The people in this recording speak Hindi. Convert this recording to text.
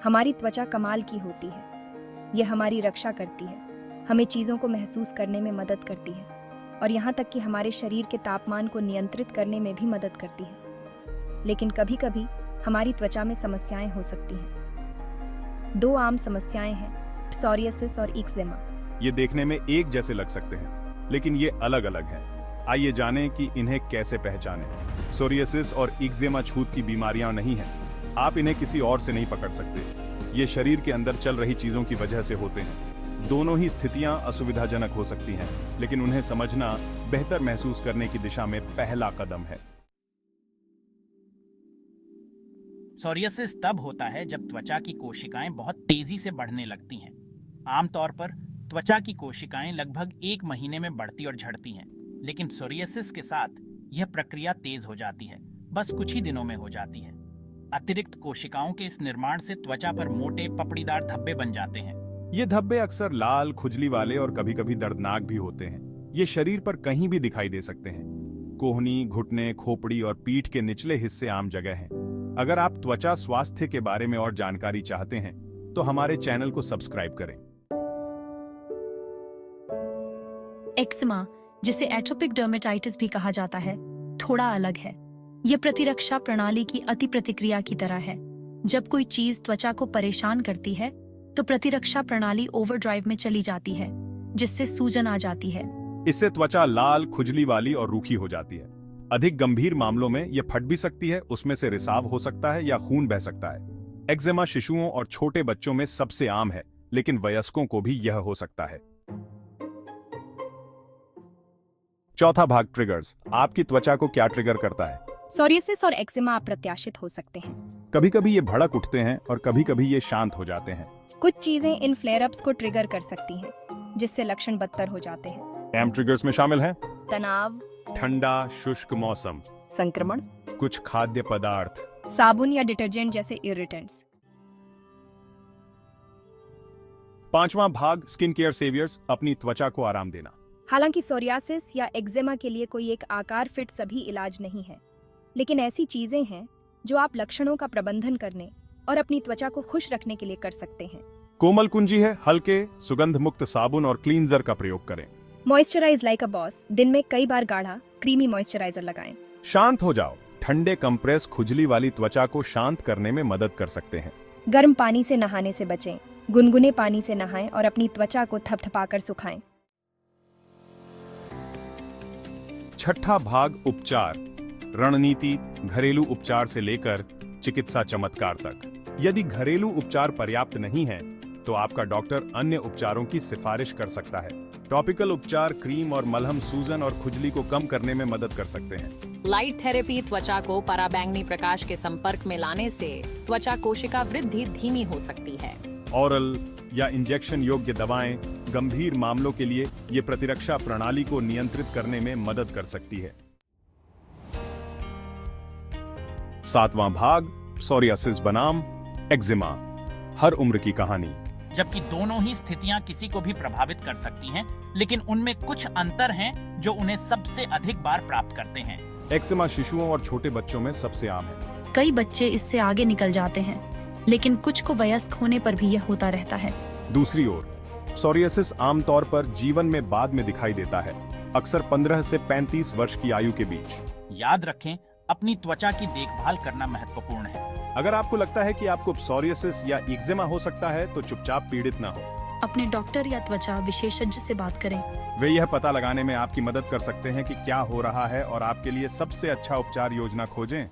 हमारी त्वचा कमाल की होती है। यह हमारी रक्षा करती है, हमें चीज़ों को महसूस करने में मदद करती है और यहाँ तक कि हमारे शरीर के तापमान को नियंत्रित करने में भी मदद करती है। लेकिन कभी-कभी हमारी त्वचा में समस्याएं हो सकती हैं। दो आम समस्याएं हैं, पसोरियासिस और एक्जिमा। ये देखने में एक जैसे लग सकते हैं, लेकिन ये अलग-अलग हैं। आइए जानें कि इन्हें कैसे पहचानें। सोरियासिस और एक्जिमा छूत की बीमारियां नहीं हैं। आप इन्हें किसी और से नहीं पकड़ सकते। ये शरीर के अंदर चल रही चीजों की वजह से होते हैं। दोनों ही स्थितियां असुविधाजनक हो सकती हैं, लेकिन उन्हें समझना बेहतर महसूस करने की दिशा में पहला कदम है। सोरियासिस तब होता है जब त्वचा की कोशिकाएं बहुत तेजी से बढ़ने लगती हैं। आमतौर पर त्वचा की कोशिकाएं लगभग 1 महीने में बढ़ती और झड़ती हैं, लेकिन सोरियासिस के साथ यह प्रक्रिया तेज हो जाती है, बस कुछ ही दिनों में हो जाती है। अतिरिक्त कोशिकाओं के इस निर्माण से त्वचा पर मोटे पपड़ीदार धब्बे बन जाते हैं। ये धब्बे अक्सर लाल, खुजली वाले और कभी-कभी दर्दनाक भी होते हैं। ये शरीर पर कहीं भी दिखाई दे सकते हैं। कोहनी, घुटने, खोपड़ी और पीठ के निचले हिस्से आम जगह हैं। अगर आप त्वचा स्वास्थ्य के बारे में और जानकारी चाहते हैं, तो हमारे चैनल को सब्सक्राइब करें। एक्जिमा, जिसे एटोपिक डर्मेटाइटिस भी कहा जाता है, थोड़ा अलग है। यह प्रतिरक्षा प्रणाली की अति प्रतिक्रिया की तरह है। जब कोई चीज त्वचा को परेशान करती है, तो प्रतिरक्षा प्रणाली ओवरड्राइव में चली जाती है, जिससे सूजन आ जाती है। इससे त्वचा लाल, खुजली वाली और रूखी हो जाती है। अधिक गंभीर मामलों में यह फट भी सकती है, उसमें से रिसाव हो सकता है या खून बह सकता है। एक्जिमा शिशुओं और छोटे बच्चों में सबसे आम है, लेकिन वयस्कों को भी यह हो सकता है। चौथा भाग, ट्रिगर्स। आपकी त्वचा को क्या ट्रिगर करता है? सोरियासिस और एक्जिमा अप्रत्याशित हो सकते हैं। कभी-कभी ये भड़क उठते हैं और कभी-कभी ये शांत हो जाते हैं। कुछ चीजें इन फ्लेयर-अप्स को ट्रिगर कर सकती हैं, जिससे लक्षण बदतर हो जाते हैं। अहम ट्रिगर्स में शामिल हैं तनाव, ठंडा, शुष्क मौसम, संक्रमण, कुछ खाद्य पदार्थ, साबुन या डिटर्जेंट जैसे इरिटेंट्स। पांचवा भाग, स्किन केयर सेवियर्स। अपनी त्वचा को आराम देना। हालांकि सोरियासिस या एक्जिमा के लिए कोई एक आकार फिट सभी इलाज नहीं है, लेकिन ऐसी चीजें हैं जो आप लक्षणों का प्रबंधन करने और अपनी त्वचा को खुश रखने के लिए कर सकते हैं। कोमल कुंजी है, हल्के सुगंध मुक्त साबुन और क्लींजर का प्रयोग करें। Moisturise like a boss. दिन में कई बार गाढ़ा क्रीमी मॉइस्चराइजर लगाएं। शांत हो जाओ। ठंडे कंप्रेस खुजली वाली त्वचा को शांत करने में मदद कर सकते हैं। गर्म पानी से नहाने से बचें। गुनगुने पानी से नहाएं और अपनी त्वचा को थपथपाकर सुखाएं। छठा भाग, उपचार रणनीति। घरेलू उपचार से लेकर चिकित्सा चमत्कार तक। यदि घरेलू उपचार पर्याप्त नहीं है, तो आपका डॉक्टर अन्य उपचारों की सिफारिश कर सकता है। टॉपिकल उपचार, क्रीम और मलहम सूजन और खुजली को कम करने में मदद कर सकते हैं। लाइट थेरेपी त्वचा को पराबैंगनी प्रकाश के संपर्क में लाने से त्वचा कोशिका वृद्धि धीमी हो सकती है। ऑरल या इंजेक्शन योग्य दवाएं गंभीर मामलों के लिए ये प्रतिरक्षा प्रणाली को नियंत्रित करने में मदद कर सकती है। सातवां भाग, सोरियासिस बनाम एक्जिमा। हर उम्र की कहानी। जबकि दोनों ही स्थितियां किसी को भी प्रभावित कर सकती हैं, लेकिन उनमें कुछ अंतर हैं जो उन्हें सबसे अधिक बार प्राप्त करते हैं। एक्जिमा शिशुओं और छोटे बच्चों में सबसे आम है। कई बच्चे इससे आगे निकल जाते हैं, लेकिन कुछ को वयस्क होने पर भी यह होता रहता है। दूसरी ओर, सोरियासिस आमतौर पर जीवन में बाद में दिखाई देता है, अक्सर 15 से 35 वर्ष की आयु के बीच। याद रखें, अपनी त्वचा की देखभाल करना महत्वपूर्ण है। अगर आपको लगता है कि आपको सोरियासिस या एक्जिमा हो सकता है, तो चुपचाप पीड़ित ना हो। अपने डॉक्टर या त्वचा विशेषज्ञ से बात करें। वे यह पता लगाने में आपकी मदद कर सकते हैं कि क्या हो रहा है और आपके लिए सबसे अच्छा उपचार योजना खोजें।